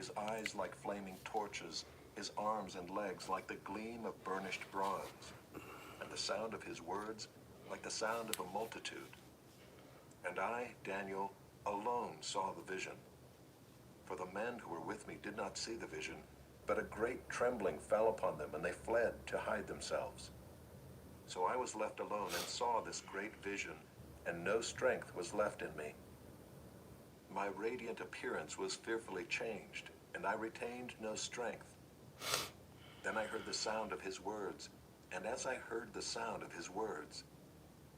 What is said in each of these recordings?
his eyes like flaming torches, his arms and legs like the gleam of burnished bronze, and the sound of his words like the sound of a multitude. And I, Daniel, alone saw the vision. For the men who were with me did not see the vision, but a great trembling fell upon them, and they fled to hide themselves. So I was left alone and saw this great vision, and no strength was left in me. My radiant appearance was fearfully changed, and I retained no strength. Then I heard the sound of his words, and as I heard the sound of his words,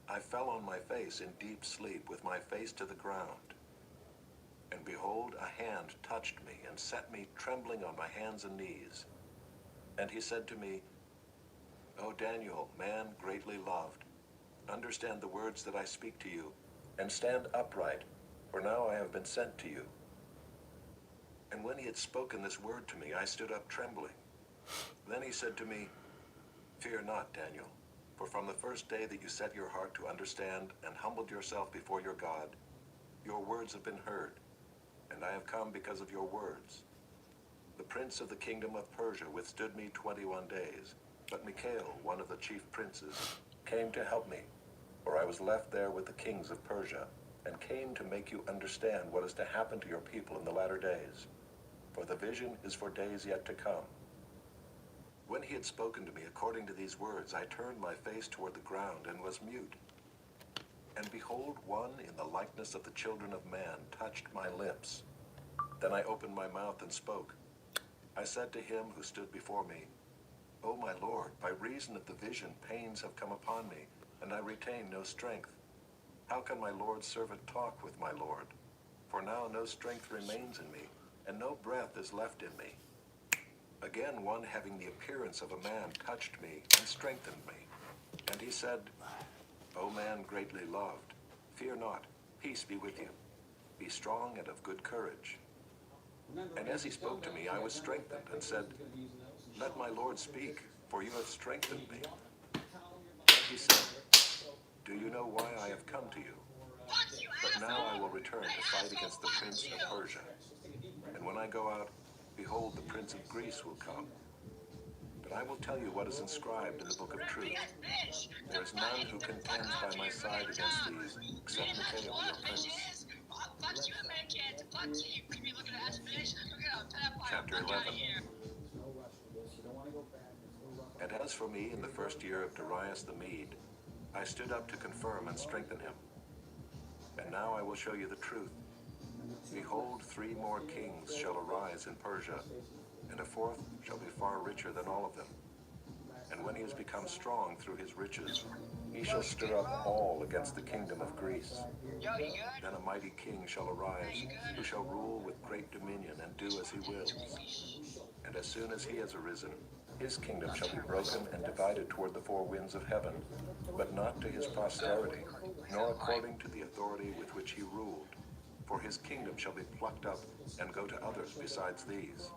I fell on my face in deep sleep with my face to the ground. And behold, a hand touched me and set me trembling on my hands and knees. And he said to me, O Daniel, man greatly loved, understand the words that I speak to you, and stand upright, for now I have been sent to you. And when he had spoken this word to me, I stood up trembling. Then he said to me, Fear not, Daniel, for from the first day that you set your heart to understand and humbled yourself before your God, your words have been heard, and I have come because of your words. The prince of the kingdom of Persia withstood me 21 days, but Michael, one of the chief princes, came to help me, for I was left there with the kings of Persia, and came to make you understand what is to happen to your people in the latter days. For the vision is for days yet to come. When he had spoken to me according to these words, I turned my face toward the ground and was mute. And behold, one in the likeness of the children of man touched my lips. Then I opened my mouth and spoke. I said to him who stood before me, O my Lord, by reason of the vision pains have come upon me, and I retain no strength. How can my Lord's servant talk with my Lord? For now no strength remains in me, and no breath is left in me. Again one having the appearance of a man touched me and strengthened me. And he said, O man greatly loved, fear not, peace be with you. Be strong and of good courage. And as he spoke to me, I was strengthened and said, Let my Lord speak, for you have strengthened me. And he said, Do you know why I have come to you? But now I will return to fight against the prince of Persia. And when I go out, behold, the prince of Greece will come. But I will tell you what is inscribed in the book of truth. There is none who contends by my side against these, except Michael, your prince. Chapter 11. And as for me, in the first year of Darius the Mede, I stood up to confirm and strengthen him. And now I will show you the truth. Behold, 3 more kings shall arise in Persia, and a 4th shall be far richer than all of them. And when he has become strong through his riches, he shall stir up all against the kingdom of Greece. Then a mighty king shall arise, who shall rule with great dominion and do as he wills. And as soon as he has arisen, his kingdom shall be broken and divided toward the 4 winds of heaven, but not to his posterity, nor according to the authority with which he ruled. For his kingdom shall be plucked up and go to others besides these.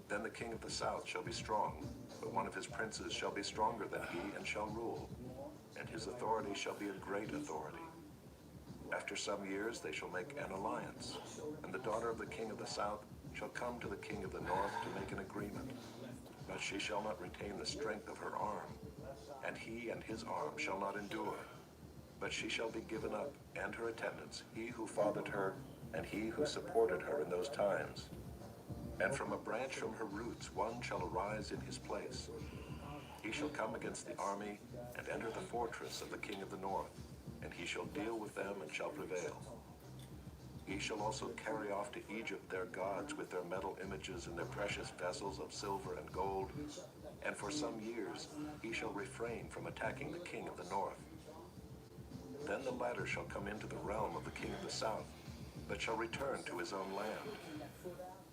Then the king of the south shall be strong, but one of his princes shall be stronger than he and shall rule, and his authority shall be a great authority. After some years they shall make an alliance, and the daughter of the king of the south shall come to the king of the north to make an agreement. But she shall not retain the strength of her arm, and he and his arm shall not endure. But she shall be given up, and her attendants, he who fathered her, and he who supported her in those times. And from a branch from her roots one shall arise in his place. He shall come against the army, and enter the fortress of the king of the north, and he shall deal with them and shall prevail. He shall also carry off to Egypt their gods with their metal images and their precious vessels of silver and gold, and for some years he shall refrain from attacking the king of the north. Then the latter shall come into the realm of the king of the south, but shall return to his own land.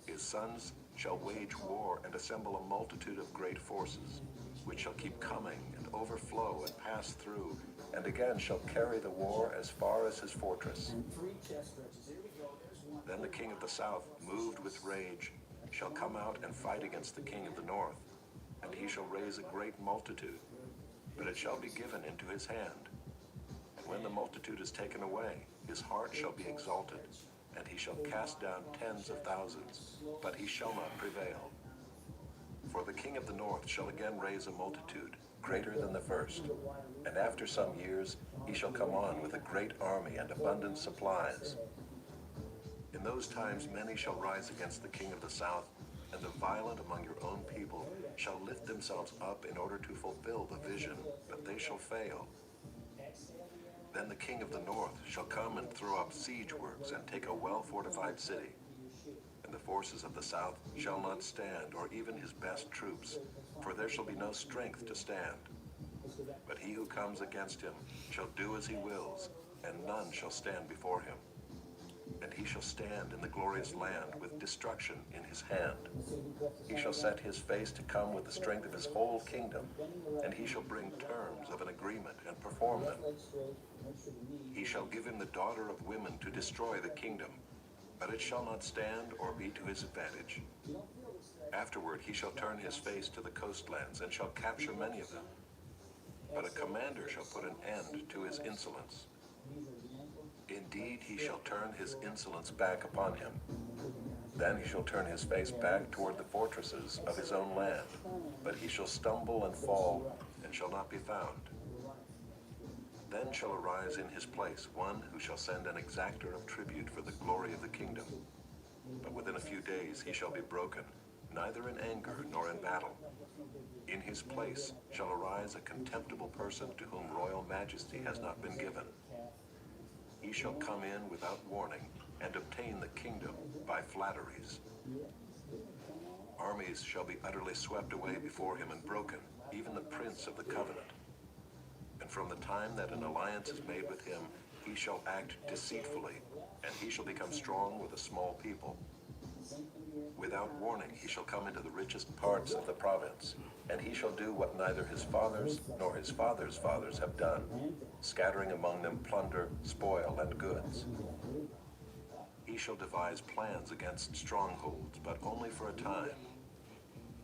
His sons shall wage war and assemble a multitude of great forces, which shall keep coming and overflow and pass through, and again shall carry the war as far as his fortress. Then the king of the south, moved with rage, shall come out and fight against the king of the north, and he shall raise a great multitude, but it shall be given into his hand. And when the multitude is taken away, his heart shall be exalted, and he shall cast down tens of thousands, but he shall not prevail. For the king of the north shall again raise a multitude, greater than the first. And after some years he shall come on with a great army and abundant supplies. In those times many shall rise against the king of the south, and the violent among your own people shall lift themselves up in order to fulfill the vision, but they shall fail. Then the king of the north shall come and throw up siege works and take a well-fortified city. And the forces of the south shall not stand, or even his best troops, for there shall be no strength to stand. But he who comes against him shall do as he wills, and none shall stand before him. And he shall stand in the glorious land with destruction in his hand. He shall set his face to come with the strength of his whole kingdom, and he shall bring terms of an agreement and perform them. He shall give him the daughter of women to destroy the kingdom, but it shall not stand or be to his advantage. Afterward he shall turn his face to the coastlands and shall capture many of them. But a commander shall put an end to his insolence. Indeed, he shall turn his insolence back upon him. Then he shall turn his face back toward the fortresses of his own land, but he shall stumble and fall, and shall not be found. Then shall arise in his place one who shall send an exactor of tribute for the glory of the kingdom. But within a few days he shall be broken, neither in anger nor in battle. In his place shall arise a contemptible person to whom royal majesty has not been given. He shall come in without warning and obtain the kingdom by flatteries. Armies shall be utterly swept away before him and broken, even the prince of the covenant. And from the time that an alliance is made with him, he shall act deceitfully, and he shall become strong with a small people. Without warning he shall come into the richest parts of the province, and he shall do what neither his fathers nor his fathers' fathers have done, scattering among them plunder, spoil, and goods. He shall devise plans against strongholds, but only for a time.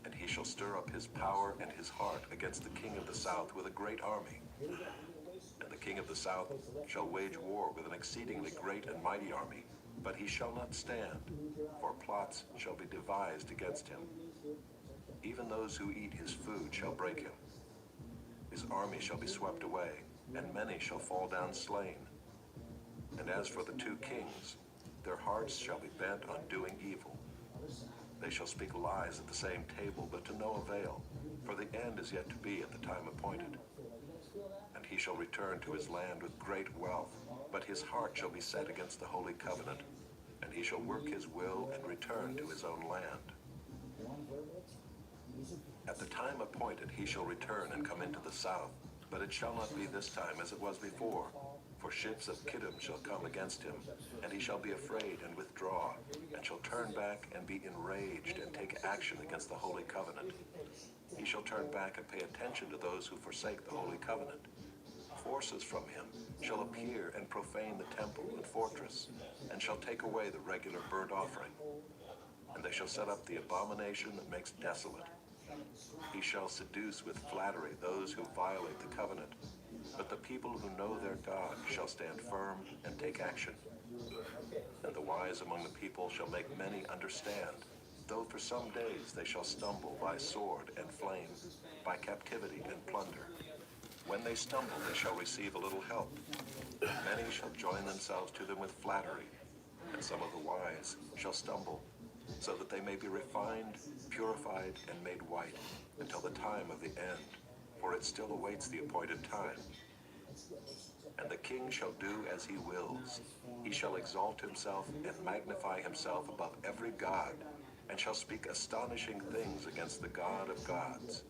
And he shall stir up his power and his heart against the king of the south with a great army. And the king of the south shall wage war with an exceedingly great and mighty army, but he shall not stand, for plots shall be devised against him. Even those who eat his food shall break him. His army shall be swept away, and many shall fall down slain. And as for the two kings, their hearts shall be bent on doing evil. They shall speak lies at the same table, but to no avail, for the end is yet to be at the time appointed. And he shall return to his land with great wealth, but his heart shall be set against the holy covenant, and he shall work his will and return to his own land. At the time appointed he shall return and come into the south, but it shall not be this time as it was before. For ships of Kittim shall come against him, and he shall be afraid and withdraw, and shall turn back and be enraged and take action against the holy covenant. He shall turn back and pay attention to those who forsake the holy covenant. Forces from him shall appear and profane the temple and fortress, and shall take away the regular burnt offering. And they shall set up the abomination that makes desolate. He shall seduce with flattery those who violate the covenant, but the people who know their God shall stand firm and take action. And the wise among the people shall make many understand, though for some days they shall stumble by sword and flame, by captivity and plunder. When they stumble, they shall receive a little help. Many shall join themselves to them with flattery, and some of the wise shall stumble, so that they may be refined, purified, and made white, until the time of the end, for it still awaits the appointed time. And the king shall do as he wills. He shall exalt himself and magnify himself above every god, and shall speak astonishing things against the God of gods.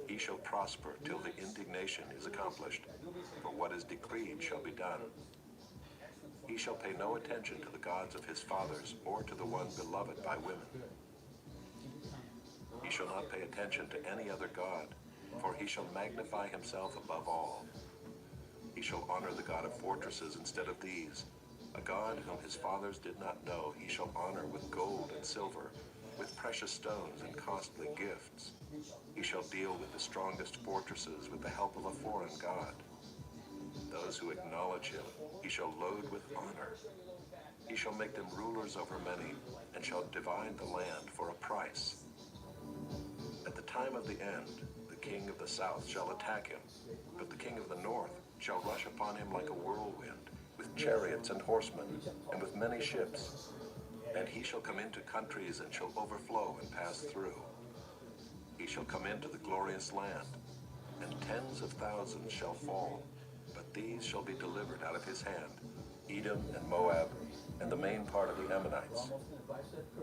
He shall prosper till the indignation is accomplished, for what is decreed shall be done. He shall pay no attention to the gods of his fathers, or to the one beloved by women. He shall not pay attention to any other god, for he shall magnify himself above all. He shall honor the God of fortresses instead of these. A God whom his fathers did not know he shall honor with gold and silver, with precious stones and costly gifts. He shall deal with the strongest fortresses with the help of a foreign god. Those who acknowledge him he shall load with honor. He shall make them rulers over many, and shall divide the land for a price. At the time of the end, the king of the south shall attack him, but the king of the north shall rush upon him like a whirlwind, with chariots and horsemen, and with many ships. And he shall come into countries and shall overflow and pass through. He shall come into the glorious land, and tens of thousands shall fall, but these shall be delivered out of his hand, Edom and Moab, and the main part of the Ammonites.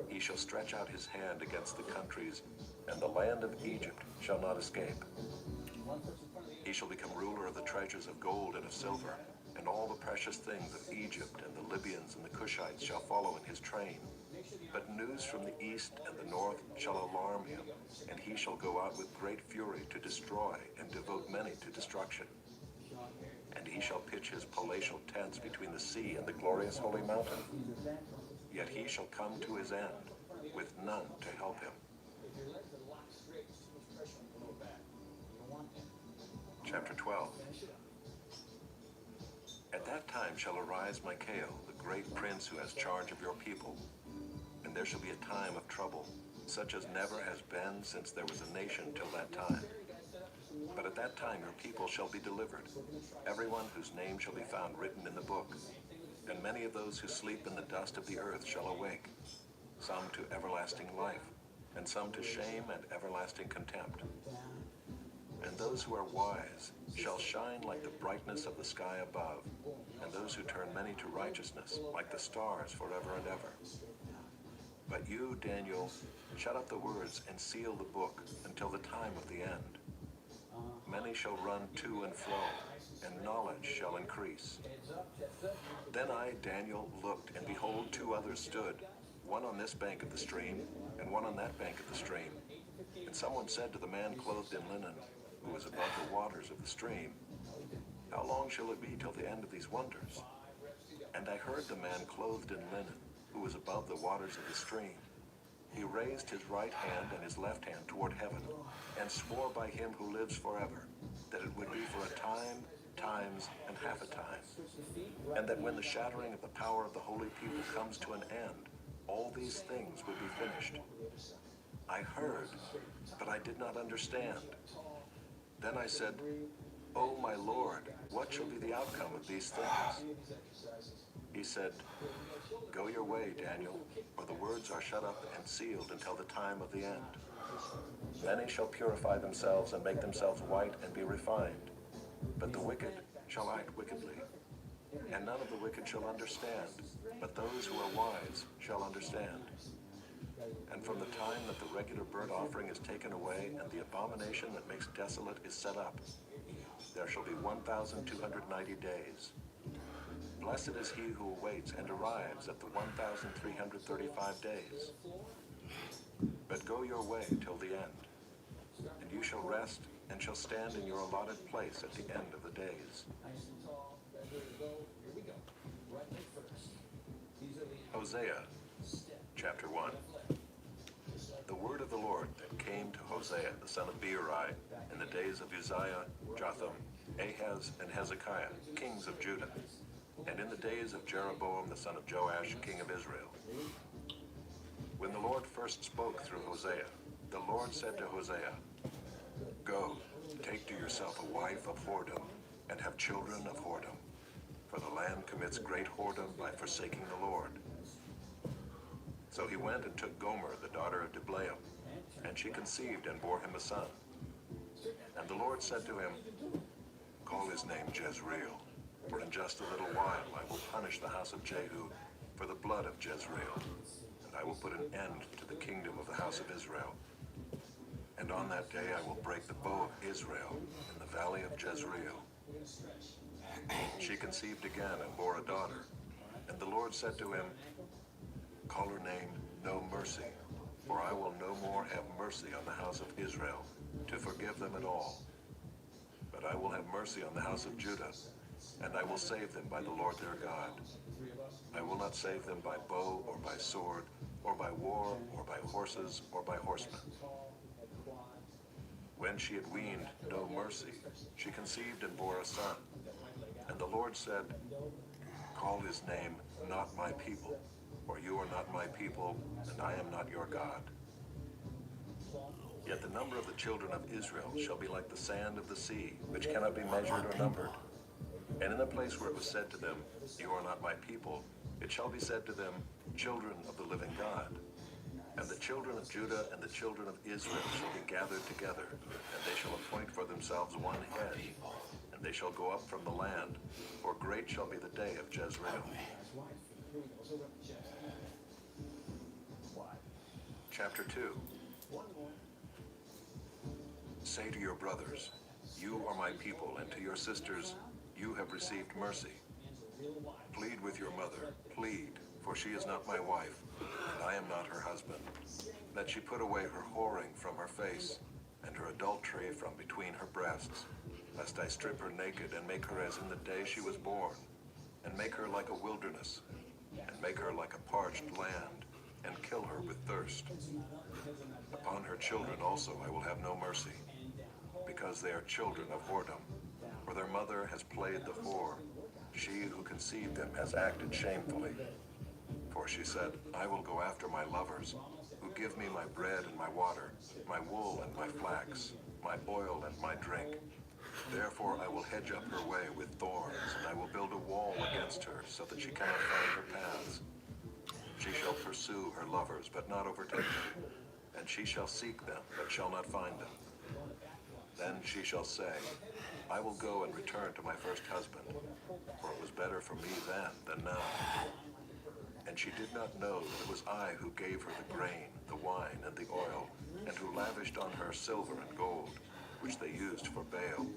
He shall stretch out his hand against the countries, and the land of Egypt shall not escape. He shall become ruler of the treasures of gold and of silver, and all the precious things of Egypt, and the Libyans and the Cushites shall follow in his train. But news from the east and the north shall alarm him, and he shall go out with great fury to destroy and devote many to destruction. And he shall pitch his palatial tents between the sea and the glorious holy mountain. Yet he shall come to his end, with none to help him. Chapter 12. At that time shall arise Michael, the great prince who has charge of your people. And there shall be a time of trouble, such as never has been since there was a nation till that time. But at that time your people shall be delivered, everyone whose name shall be found written in the book. And many of those who sleep in the dust of the earth shall awake, some to everlasting life, and some to shame and everlasting contempt. And those who are wise shall shine like the brightness of the sky above, and those who turn many to righteousness like the stars forever and ever. But you, Daniel, shut up the words and seal the book until the time of the end. Many shall run to and fro, and knowledge shall increase. Then I, Daniel, looked, and behold, two others stood, one on this bank of the stream, and one on that bank of the stream. And someone said to the man clothed in linen, who was above the waters of the stream, how long shall it be till the end of these wonders? And I heard the man clothed in linen, who was above the waters of the stream. He raised his right hand and his left hand toward heaven, and swore by him who lives forever, that it would be for a time, times, and half a time, and that when the shattering of the power of the holy people comes to an end, all these things would be finished. I heard, but I did not understand. Then I said, O my Lord, what shall be the outcome of these things? He said, Go your way, Daniel, for the words are shut up and sealed until the time of the end. Many shall purify themselves and make themselves white and be refined, but the wicked shall act wickedly. And none of the wicked shall understand, but those who are wise shall understand. And from the time that the regular burnt offering is taken away and the abomination that makes desolate is set up, there shall be 1,290 days. Blessed is he who awaits and arrives at the 1,335 days. But go your way till the end, and you shall rest and shall stand in your allotted place at the end of the days. Hosea, chapter 1. The word of the Lord that came to Hosea, the son of Beeri, in the days of Uzziah, Jotham, Ahaz, and Hezekiah, kings of Judah, and in the days of Jeroboam, the son of Joash, king of Israel. When the Lord first spoke through Hosea, the Lord said to Hosea, Go, take to yourself a wife of whoredom, and have children of whoredom, for the land commits great whoredom by forsaking the Lord. So he went and took Gomer, the daughter of Diblaim, and she conceived and bore him a son. And the Lord said to him, Call his name Jezreel, for in just a little while I will punish the house of Jehu for the blood of Jezreel, and I will put an end to the kingdom of the house of Israel. And on that day I will break the bow of Israel in the valley of Jezreel. She conceived again and bore a daughter, and the Lord said to him, Call her name No Mercy, for I will no more have mercy on the house of Israel, to forgive them at all. But I will have mercy on the house of Judah, and I will save them by the Lord their God. I will not save them by bow or by sword, or by war, or by horses, or by horsemen. When she had weaned No Mercy, she conceived and bore a son. And the Lord said, Call his name not my people, for you are not my people, and I am not your God. Yet the number of the children of Israel shall be like the sand of the sea, which cannot be measured or numbered. And in the place where it was said to them, you are not my people, it shall be said to them, children of the living God. And the children of Judah and the children of Israel shall be gathered together, and they shall appoint for themselves one head, and they shall go up from the land, for great shall be the day of Jezreel. Chapter 2. Say to your brothers, you are my people, and to your sisters, you have received mercy. Plead with your mother, plead, for she is not my wife, and I am not her husband. That she put away her whoring from her face, and her adultery from between her breasts, lest I strip her naked and make her as in the day she was born, and make her like a wilderness, and make her like a parched land, and kill her with thirst. Upon her children also I will have no mercy, because they are children of whoredom, for their mother has played the whore. She who conceived them has acted shamefully. For she said, I will go after my lovers, who give me my bread and my water, my wool and my flax, my oil and my drink. Therefore I will hedge up her way with thorns, and I will build a wall against her, so that she cannot find her paths. She shall pursue her lovers, but not overtake them, and she shall seek them, but shall not find them. Then she shall say, I will go and return to my first husband, for it was better for me then than now. And she did not know that it was I who gave her the grain, the wine, and the oil, and who lavished on her silver and gold, which they used for Baal.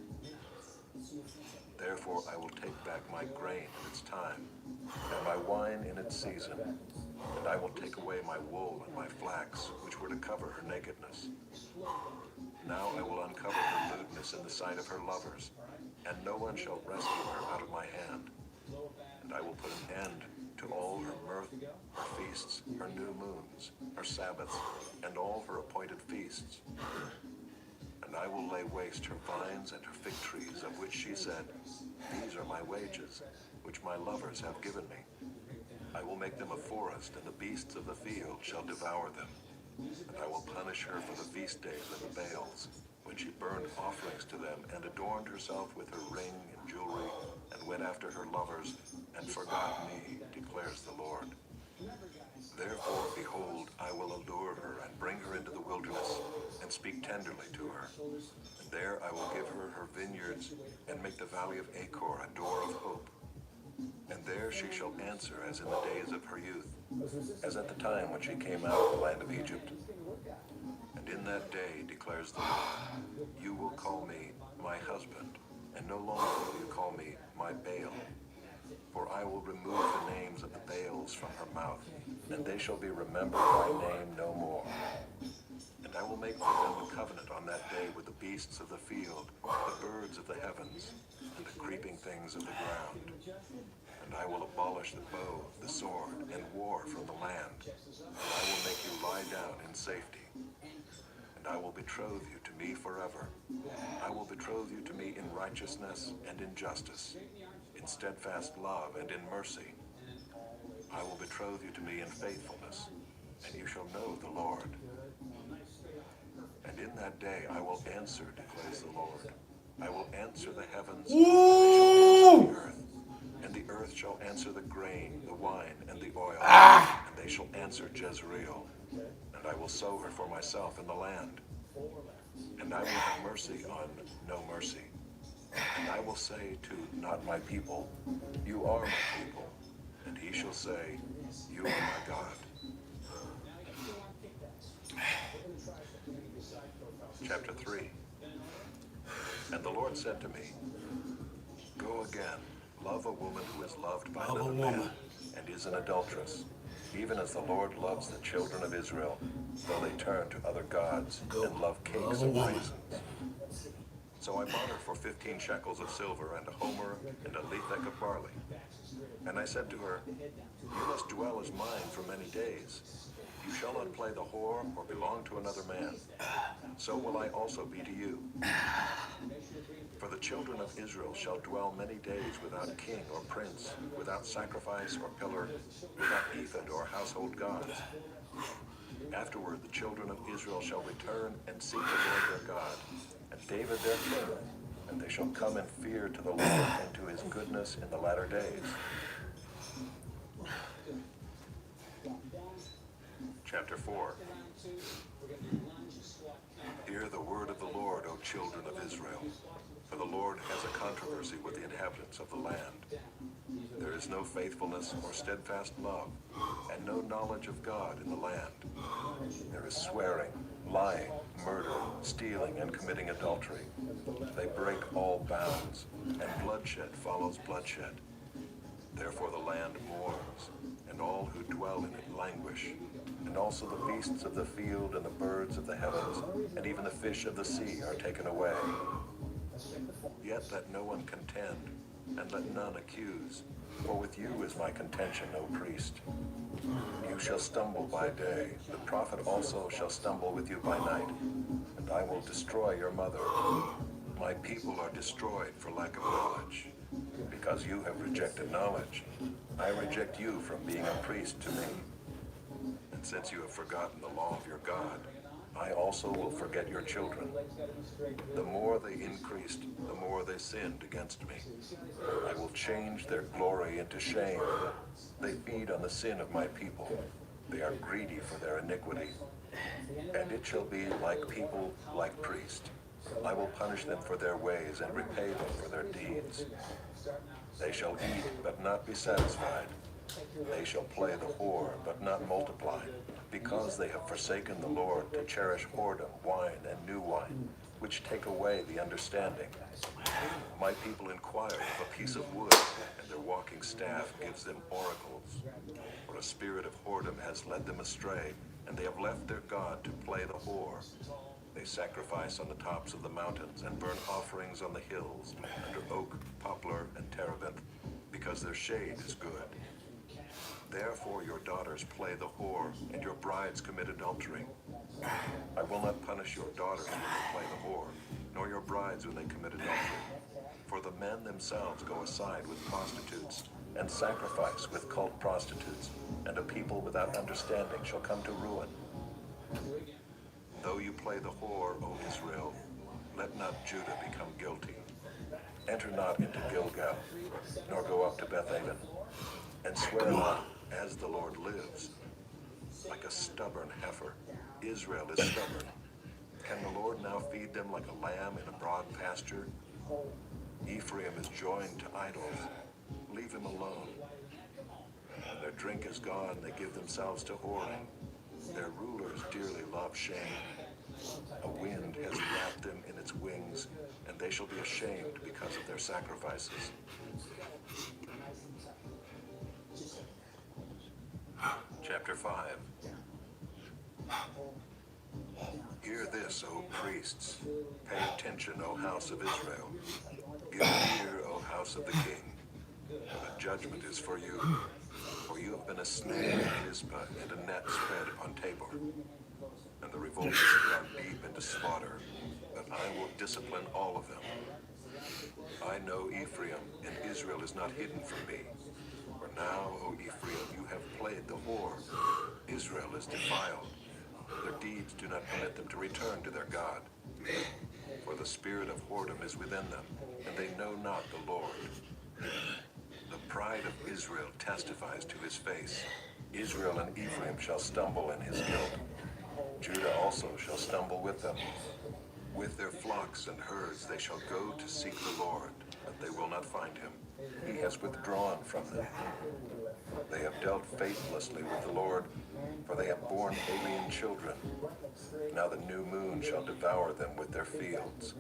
Therefore I will take back my grain in its time, and my wine in its season, and I will take away my wool and my flax, which were to cover her nakedness. Now I will uncover her lewdness in the sight of her lovers, and no one shall rescue her out of my hand. And I will put an end to all her mirth, her feasts, her new moons, her Sabbaths, and all her appointed feasts. And I will lay waste her vines and her fig trees, of which she said, these are my wages, which my lovers have given me. I will make them a forest, and the beasts of the field shall devour them. And I will punish her for the feast days of the Baals, when she burned offerings to them, and adorned herself with her ring and jewelry, and went after her lovers, and forgot me, declares the Lord. Therefore, behold, I will allure her, and bring her into the wilderness, and speak tenderly to her. And there I will give her her vineyards, and make the valley of Achor a door of hope. And there she shall answer as in the days of her youth, as at the time when she came out of the land of Egypt. And in that day, declares the Lord, you will call me my husband, and no longer will you call me my Baal. For I will remove the names of the Baals from her mouth, and they shall be remembered by name no more. And I will make for them a covenant on that day with the beasts of the field, the birds of the heavens, and the creeping things of the ground. And I will abolish the bow, the sword, and war from the land. And I will make you lie down in safety. And I will betroth you to me forever. I will betroth you to me in righteousness and in justice, in steadfast love and in mercy. I will betroth you to me in faithfulness, and you shall know the Lord. And in that day I will answer, declares the Lord. I will answer the heavens, and they shall answer the earth. And the earth shall answer the grain, the wine, and the oil, and they shall answer Jezreel. And I will sow her for myself in the land. And I will have mercy on no mercy. And I will say to not my people, you are my people. And he shall say, you are my God. Chapter 3. And the Lord said to me, go again, love a woman who is loved by another man, and is an adulteress, even as the Lord loves the children of Israel, though they turn to other gods and love cakes and raisins. So I bought her for 15 shekels of silver, and a homer, and a lethek of barley. And I said to her, you must dwell as mine for many days. You shall not play the whore or belong to another man. So will I also be to you. For the children of Israel shall dwell many days without king or prince, without sacrifice or pillar, without ephod or household gods. Afterward the children of Israel shall return and seek the Lord their God, and David their king, and they shall come in fear to the Lord and to his goodness in the latter days. Chapter 4. Hear the word of the Lord, O children of Israel. For the Lord has a controversy with the inhabitants of the land. There is no faithfulness or steadfast love, and no knowledge of God in the land. There is swearing, lying, murder, stealing, and committing adultery. They break all bounds, and bloodshed follows bloodshed. Therefore the land mourns, and all who dwell in it languish, and also the beasts of the field and the birds of the heavens, and even the fish of the sea are taken away. Yet let no one contend, and let none accuse, for with you is my contention, O priest. You shall stumble by day, the prophet also shall stumble with you by night, and I will destroy your mother. My people are destroyed for lack of knowledge. Because you have rejected knowledge, I reject you from being a priest to me. And since you have forgotten the law of your God, I also will forget your children. The more they increased, the more they sinned against me. I will change their glory into shame. They feed on the sin of my people. They are greedy for their iniquity. And it shall be like people, like priests. I will punish them for their ways and repay them for their deeds. They shall eat, but not be satisfied. They shall play the whore, but not multiply, because they have forsaken the Lord to cherish whoredom, wine, and new wine, which take away the understanding. My people inquire of a piece of wood, and their walking staff gives them oracles. For a spirit of whoredom has led them astray, and they have left their God to play the whore. They sacrifice on the tops of the mountains and burn offerings on the hills, under oak, poplar, and terebinth, because their shade is good. Therefore your daughters play the whore, and your brides commit adultery. I will not punish your daughters when they play the whore, nor your brides when they commit adultery. For the men themselves go aside with prostitutes, and sacrifice with cult prostitutes, and a people without understanding shall come to ruin. Though you play the whore, O Israel, let not Judah become guilty. Enter not into Gilgal, nor go up to Bethaven, and swear not, as the Lord lives. Like a stubborn heifer, Israel is stubborn. Can the Lord now feed them like a lamb in a broad pasture? Ephraim is joined to idols. Leave him alone. When their drink is gone, they give themselves to whoring. Their rulers dearly love shame. A wind has wrapped them in its wings, and they shall be ashamed because of their sacrifices. Chapter 5. Hear this, O priests. Pay attention, O house of Israel. Give ear, O house of the king. For the judgment is for you. For you have been a snare in Mizpah and a net spread upon Tabor. And the revolters have gone deep into slaughter, but I will discipline all of them. I know Ephraim, and Israel is not hidden from me. For now, O Ephraim, you have played the whore. Israel is defiled. Their deeds do not permit them to return to their God. For the spirit of whoredom is within them, and they know not the Lord. The pride of Israel testifies to his face. Israel and Ephraim shall stumble in his guilt. Judah also shall stumble with them. With their flocks and herds they shall go to seek the Lord, but they will not find him. He has withdrawn from them. They have dealt faithlessly with the Lord, for they have borne alien children. Now the new moon shall devour them with their fields.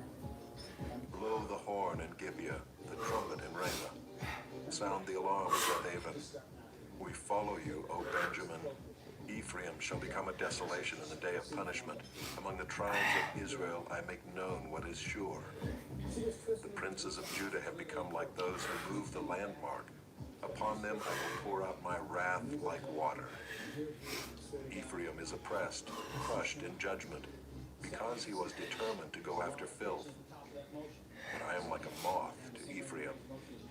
Blow the horn in Gibeah, the trumpet in Ramah. Sound the alarm at Bethaven. We follow you, O Benjamin. Ephraim shall become a desolation in the day of punishment. Among the tribes of Israel I make known what is sure. The princes of Judah have become like those who move the landmark, Upon them I will pour out my wrath like water. Ephraim is oppressed, crushed in judgment, because he was determined to go after filth. But I am like a moth to Ephraim,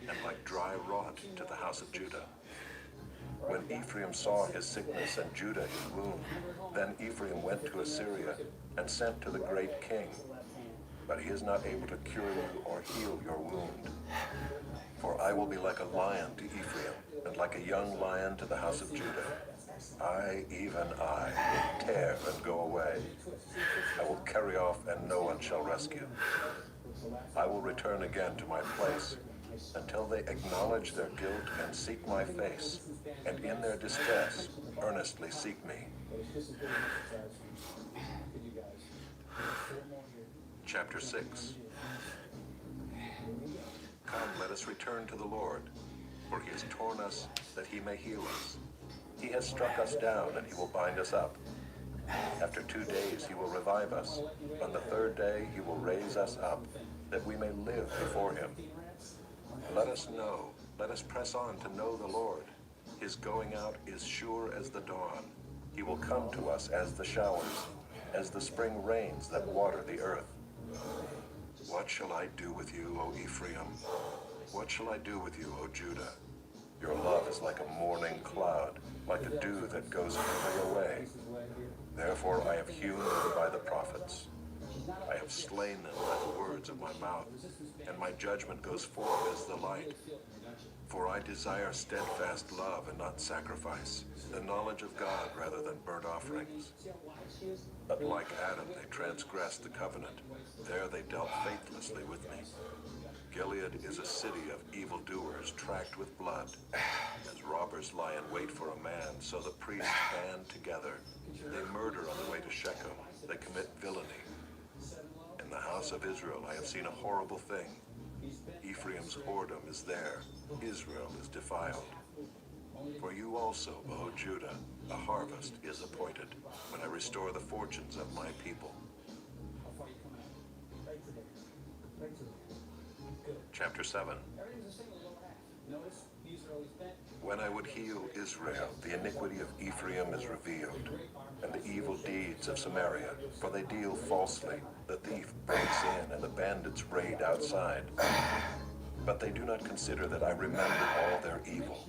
and like dry rot to the house of Judah. When Ephraim saw his sickness and Judah his wound, then Ephraim went to Assyria and sent to the great king. But he is not able to cure you or heal your wound. For I will be like a lion to Ephraim, and like a young lion to the house of Judah. I, even I, will tear and go away. I will carry off, and no one shall rescue. I will return again to my place, until they acknowledge their guilt and seek my face, and in their distress earnestly seek me. Chapter 6. Come, let us return to the Lord, for he has torn us that he may heal us. He has struck us down, and he will bind us up. After 2 days he will revive us. On the 3rd day he will raise us up, that we may live before him. Let us know, let us press on to know the Lord. His going out is sure as the dawn. He will come to us as the showers, as the spring rains that water the earth. What shall I do with you, O Ephraim? What shall I do with you, O Judah? Your love is like a morning cloud, like the dew that goes quickly away. Therefore I have hewn them by the prophets. I have slain them by the words of my mouth, and my judgment goes forth as the light. For I desire steadfast love and not sacrifice, the knowledge of God rather than burnt offerings. But like Adam, they transgressed the covenant. There they dealt faithlessly with me. Gilead is a city of evildoers tracked with blood. As robbers lie in wait for a man, so the priests band together. They murder on the way to Shechem. They commit villainy. In the house of Israel I have seen a horrible thing. Ephraim's whoredom is there. Israel is defiled. For you also, O Judah, a harvest is appointed, when I restore the fortunes of my people. Chapter 7. When I would heal Israel, the iniquity of Ephraim is revealed, and the evil deeds of Samaria, for they deal falsely. The thief breaks in, and the bandits raid outside. But they do not consider that I remember all their evil.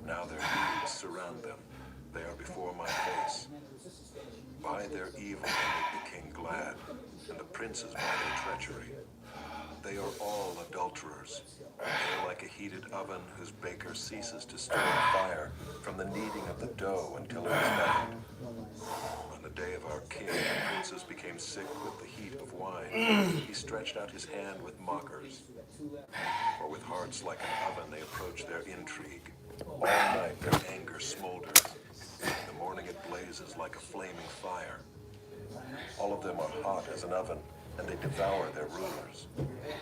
Now their deeds surround them. They are before my face. By their evil they make the king glad, and the princes by their treachery. They are all adulterers. They are like a heated oven whose baker ceases to stir the fire from the kneading of the dough until it is melted. On the day of our king, the princes became sick with the heat of wine. He stretched out his hand with mockers. For with hearts like an oven they approach their intrigue. All night their anger smolders. In the morning it blazes like a flaming fire. All of them are hot as an oven, and they devour their rulers.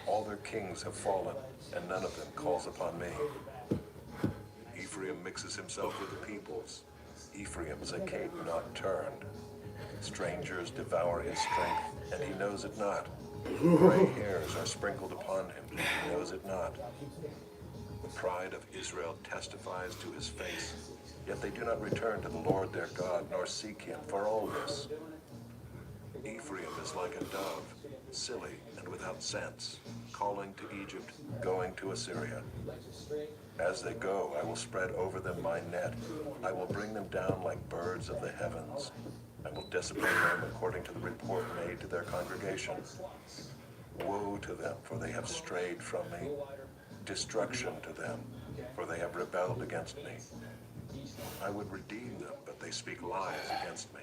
All their kings have fallen, and none of them calls upon me. Ephraim mixes himself with the peoples. Ephraim is a cape not turned. Strangers devour his strength, and he knows it not. Gray hairs are sprinkled upon him, and he knows it not. The pride of Israel testifies to his face, yet they do not return to the Lord their God, nor seek him for all this. Ephraim is like a dove, silly and without sense, calling to Egypt, going to Assyria. As they go, I will spread over them my net. I will bring them down like birds of the heavens. I will discipline them according to the report made to their congregation. Woe to them, for they have strayed from me. Destruction to them, for they have rebelled against me. I would redeem them, but they speak lies against me.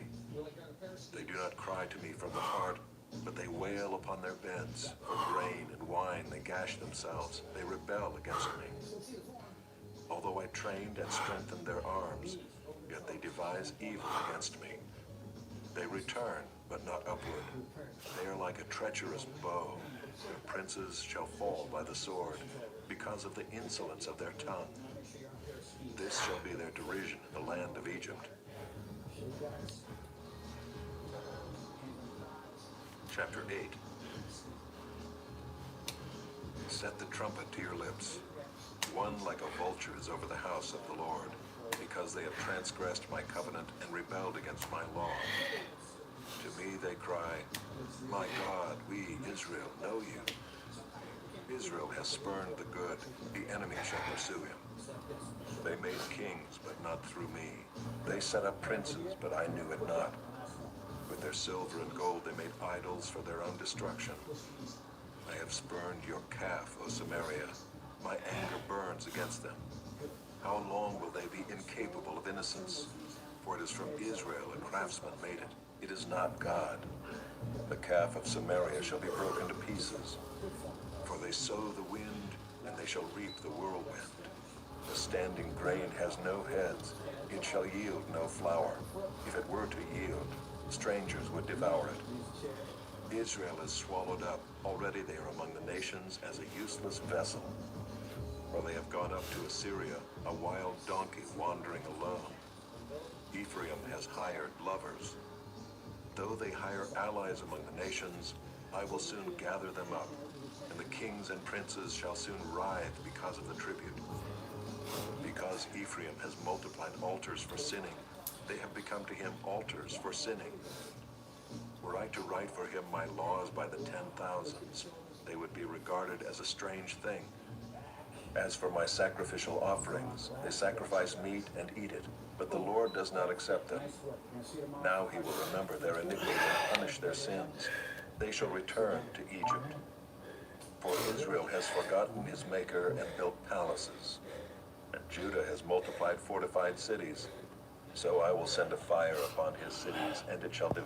They do not cry to me from the heart, but they wail upon their beds. For grain and wine they gash themselves. They rebel against me. Although I trained and strengthened their arms, yet they devise evil against me. They return, but not upward. They are like a treacherous bow. Their princes shall fall by the sword, because of the insolence of their tongue. This shall be their derision in the land of Egypt. Chapter 8. Set the trumpet to your lips. One like a vulture is over the house of the Lord, because they have transgressed my covenant and rebelled against my law. To me they cry, my God, we, Israel, know you. Israel has spurned the good, the enemy shall pursue him. They made kings, but not through me. They set up princes, but I knew it not. With their silver and gold they made idols for their own destruction. I have spurned your calf, O Samaria. My anger burns against them. How long will they be incapable of innocence? For it is from Israel a craftsman made it. It is not God. The calf of Samaria shall be broken to pieces. For they sow the wind, and they shall reap the whirlwind. The standing grain has no heads. It shall yield no flour. If it were to yield, strangers would devour it. Israel is swallowed up. Already they are among the nations as a useless vessel. For they have gone up to Assyria, a wild donkey wandering alone. Ephraim has hired lovers. Though they hire allies among the nations, I will soon gather them up, and the kings and princes shall soon writhe because of the tribute. Because Ephraim has multiplied altars for sinning, they have become to him altars for sinning. Were I to write for him my laws by the 10,000s, they would be regarded as a strange thing. As for my sacrificial offerings, they sacrifice meat and eat it, but the Lord does not accept them. Now he will remember their iniquities and punish their sins. They shall return to Egypt. For Israel has forgotten his Maker and built palaces, and Judah has multiplied fortified cities. So I will send a fire upon his cities, and it shall devour